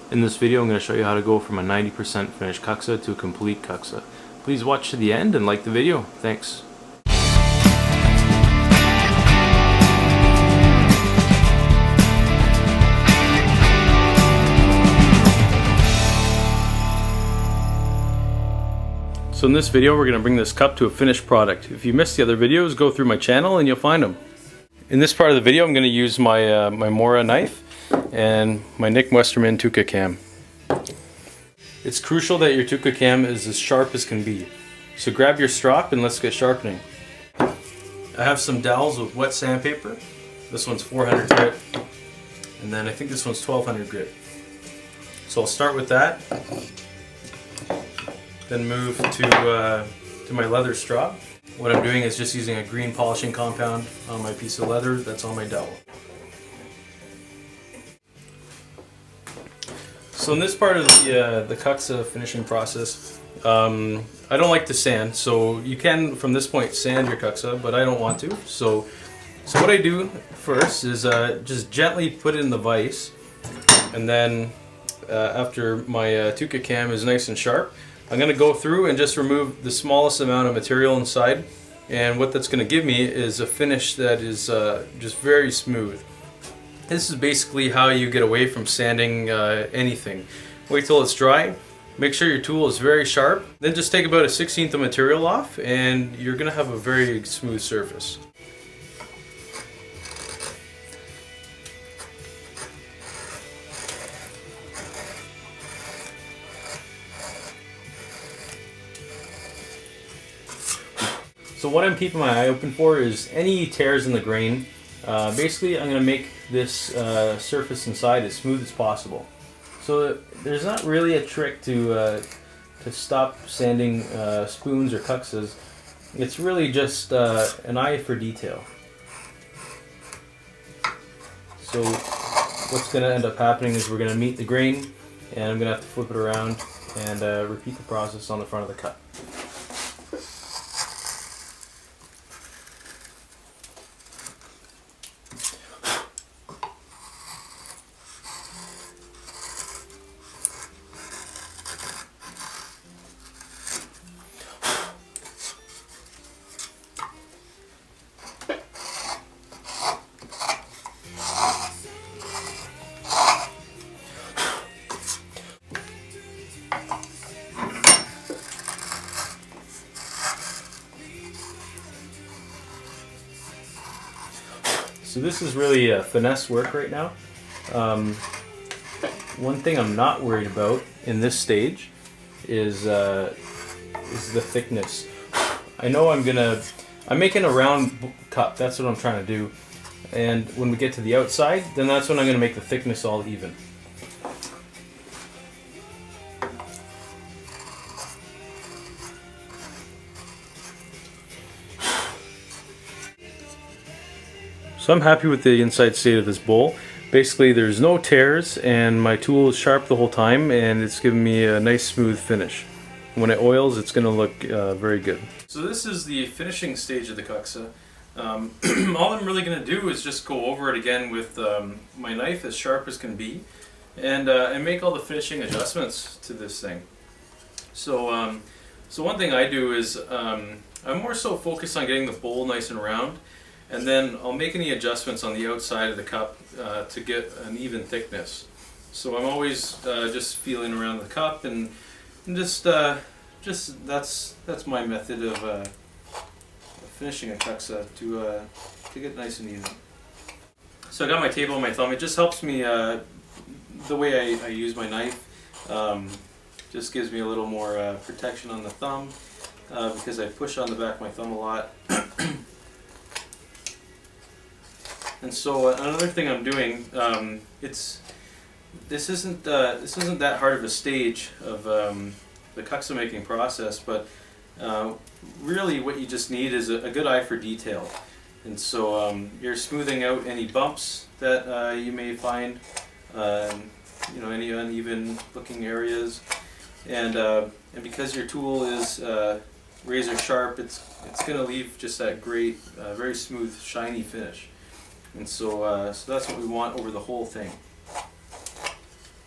In this video I'm going to show you how to go from a 90% finished kuksa to a complete kuksa. Please watch to the end and like the video. Thanks. So in this video we're going to bring this cup to a finished product. If you missed the other videos, go through my channel and you'll find them. In this part of the video I'm going to use my my Mora knife and my Nick Westerman Tuka cam. It's crucial that your Tuka cam is as sharp as can be. So grab your strop and let's get sharpening. I have some dowels with wet sandpaper. This one's 400 grit, and then I think this one's 1200 grit. So I'll start with that, then move to my leather strop. What I'm doing is just using a green polishing compound on my piece of leather that's on my dowel. So in this part of the kuksa finishing process, I don't like to sand. So you can, from this point, sand your kuksa, but I don't want to. So what I do first is just gently put it in the vise, and then after my Tuka cam is nice and sharp, I'm going to go through and just remove the smallest amount of material inside. And what that's going to give me is a finish that is just very smooth. This is basically how you get away from sanding anything. Wait till it's dry, make sure your tool is very sharp, then just take about a 1/16 of material off and you're going to have a very smooth surface. So what I'm keeping my eye open for is any tears in the grain. Basically I'm going to make this surface inside as smooth as possible. So there's not really a trick to stop sanding spoons or kuksas. It's really just an eye for detail. So what's going to end up happening is we're going to meet the grain, and I'm going to have to flip it around and repeat the process on the front of the cup. So this is really finesse work right now. One thing I'm not worried about in this stage is the thickness. I know I'm making a round cup, that's what I'm trying to do. And when we get to the outside, then that's when I'm going to make the thickness all even. So I'm happy with the inside state of this bowl. Basically there's no tears and my tool is sharp the whole time, and it's giving me a nice smooth finish. When it oils, it's going to look very good. So this is the finishing stage of the kuksa. All I'm really going to do is just go over it again with my knife as sharp as can be, and make all the finishing adjustments to this thing. So one thing I do is I'm more so focused on getting the bowl nice and round, and then I'll make any adjustments on the outside of the cup to get an even thickness. So I'm always just feeling around the cup and just that's my method of finishing a kuksa to get nice and even. So I got my table on my thumb. It just helps me the way I use my knife. Just gives me a little more protection on the thumb because I push on the back of my thumb a lot. And so another thing I'm doing, this isn't that hard of a stage of the kuksa making process, but really what you just need is a good eye for detail. And so you're smoothing out any bumps that you may find, you know, any uneven looking areas, and because your tool is razor sharp, it's going to leave just that great, very smooth, shiny finish. And so, so that's what we want over the whole thing.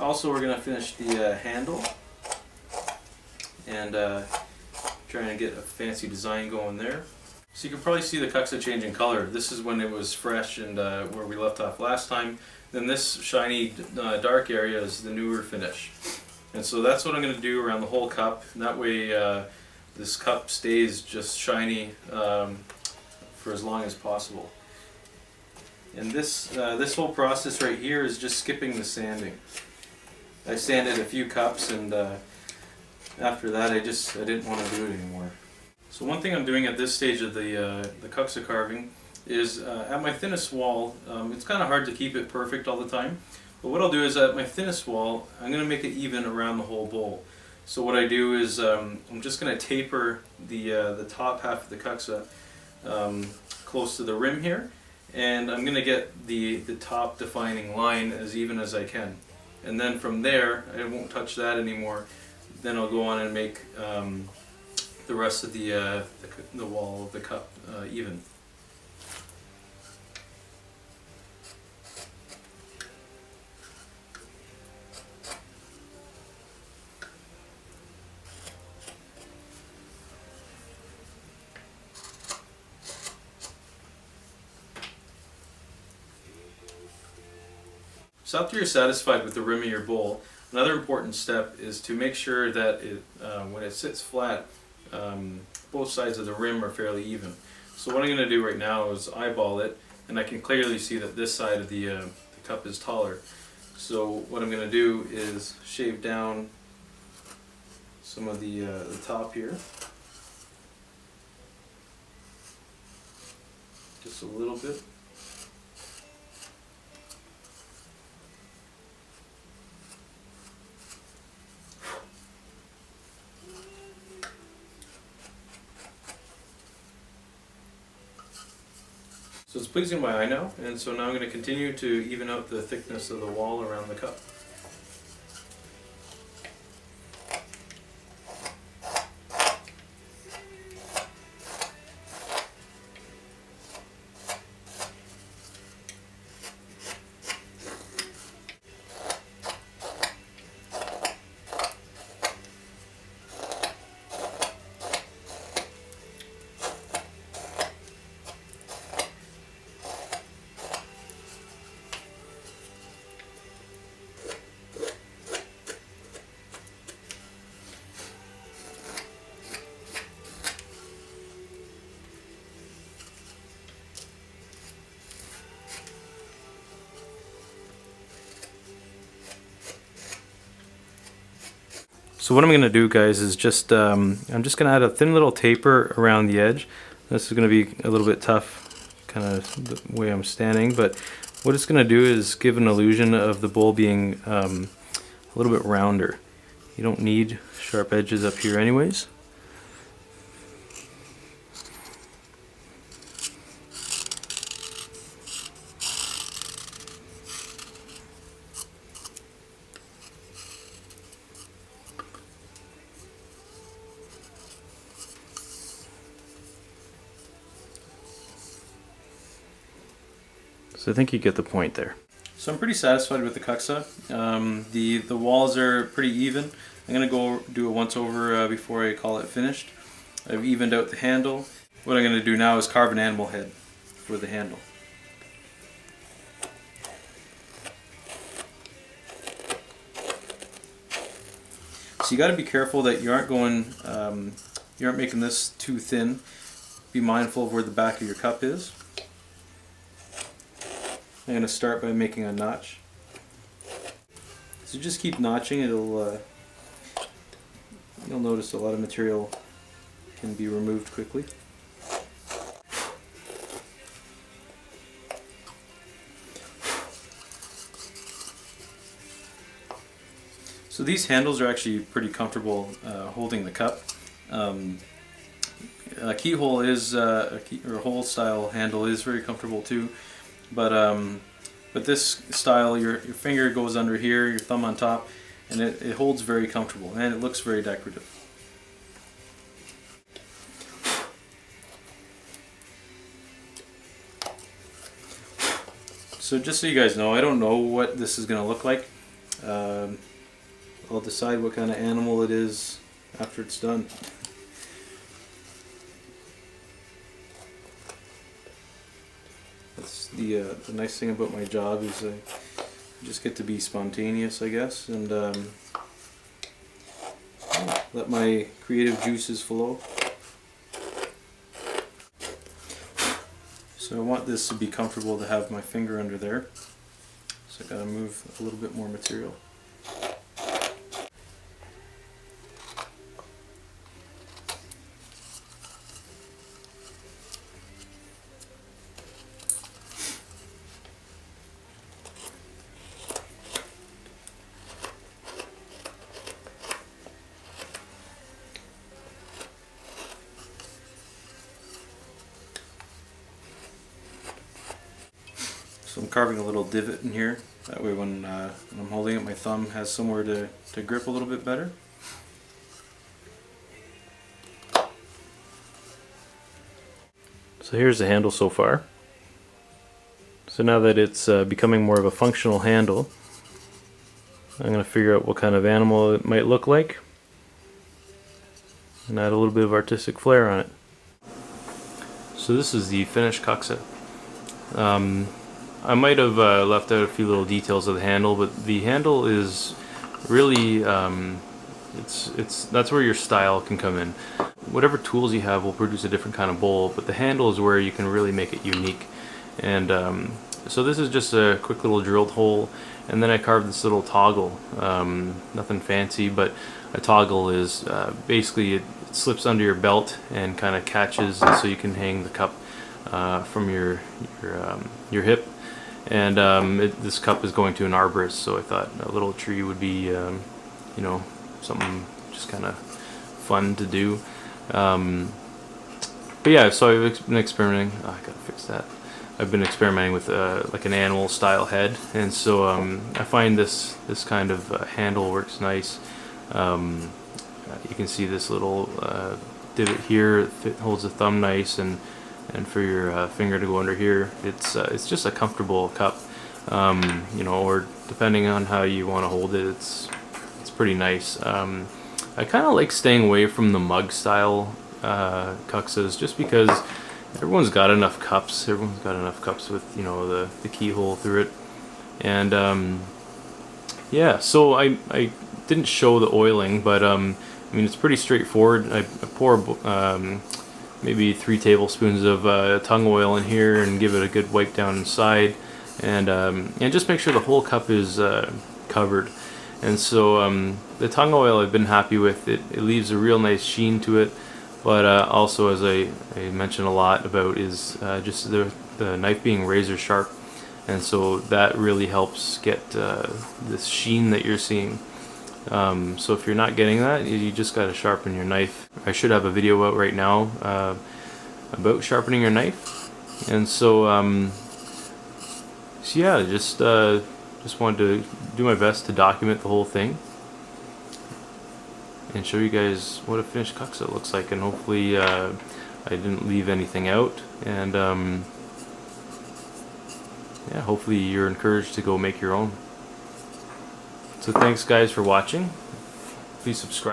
Also, we're going to finish the handle and trying to get a fancy design going there. So you can probably see the Kuksa changing color. This is when it was fresh and where we left off last time. Then this shiny dark area is the newer finish. And so that's what I'm going to do around the whole cup. And that way this cup stays just shiny for as long as possible. And this whole process right here is just skipping the sanding. I sanded a few cups and after that I didn't want to do it anymore. So one thing I'm doing at this stage of the Kuksa carving is at my thinnest wall, it's kind of hard to keep it perfect all the time, but what I'll do is at my thinnest wall, I'm going to make it even around the whole bowl. So what I do is I'm just going to taper the top half of the Kuksa close to the rim here, and I'm going to get the top defining line as even as I can. And then from there, I won't touch that anymore. Then I'll go on and make the rest of the wall of the cup even. So after you're satisfied with the rim of your bowl, another important step is to make sure that when it sits flat, both sides of the rim are fairly even. So what I'm going to do right now is eyeball it, and I can clearly see that this side of the cup is taller. So what I'm going to do is shave down some of the top here, just a little bit. So it's pleasing my eye now, and so now I'm going to continue to even out the thickness of the wall around the cup. So what I'm going to do, guys, is just I'm just going to add a thin little taper around the edge. This is going to be a little bit tough, kind of the way I'm standing, but what it's going to do is give an illusion of the bowl being a little bit rounder. You don't need sharp edges up here anyways. So I think you get the point there. So I'm pretty satisfied with the Kuksa. The walls are pretty even. I'm going to go do a once over before I call it finished. I've evened out the handle. What I'm going to do now is carve an animal head for the handle. So you got to be careful that you aren't making this too thin. Be mindful of where the back of your cup is. I'm going to start by making a notch. So just keep notching, you'll notice a lot of material can be removed quickly. So these handles are actually pretty comfortable holding the cup. A keyhole is, or hole style handle is very comfortable too. But this style, your finger goes under here, your thumb on top, and it holds very comfortable, and it looks very decorative. So just so you guys know, I don't know what this is going to look like. I'll decide what kind of animal it is after it's done. That's the nice thing about my job is I just get to be spontaneous, I guess, and let my creative juices flow. So I want this to be comfortable to have my finger under there. So I gotta move a little bit more material. So I'm carving a little divot in here. That way when I'm holding it, my thumb has somewhere to grip a little bit better. So here's the handle so far. So now that it's becoming more of a functional handle, I'm going to figure out what kind of animal it might look like and add a little bit of artistic flair on it. So this is the finished Kuksa. I might have left out a few little details of the handle, but the handle is really that's where your style can come in. Whatever tools you have will produce a different kind of bowl, but the handle is where you can really make it unique. And so this is just a quick little drilled hole, and then I carved this little toggle. Nothing fancy, but a toggle is basically it slips under your belt and kind of catches, and so you can hang the cup from your hip. And this cup is going to an arborist, so I thought a little tree would be, you know, something just kind of fun to do. But yeah, so I've been experimenting. Oh, I gotta fix that. I've been experimenting with like an animal style head, and so I find this kind of handle works nice. You can see this little divot here. It holds the thumb nice, and for your finger to go under here. It's just a comfortable cup, you know, or depending on how you want to hold it, it's pretty nice. I kind of like staying away from the mug style Kuksas just because everyone's got enough cups. Everyone's got enough cups with, you know, the keyhole through it. And yeah, so I didn't show the oiling, but I mean, it's pretty straightforward. I pour maybe 3 tablespoons of tung oil in here and give it a good wipe down inside, and just make sure the whole cup is covered. And so the tung oil I've been happy with. It leaves a real nice sheen to it, but also, as I mentioned a lot about, is just the knife being razor sharp, and so that really helps get this sheen that you're seeing. So if you're not getting that, you just got to sharpen your knife. I should have a video out right now about sharpening your knife, and so yeah, just wanted to do my best to document the whole thing and show you guys what a finished Kuksa looks like, and hopefully I didn't leave anything out, and yeah, hopefully you're encouraged to go make your own. So thanks guys for watching. Please subscribe.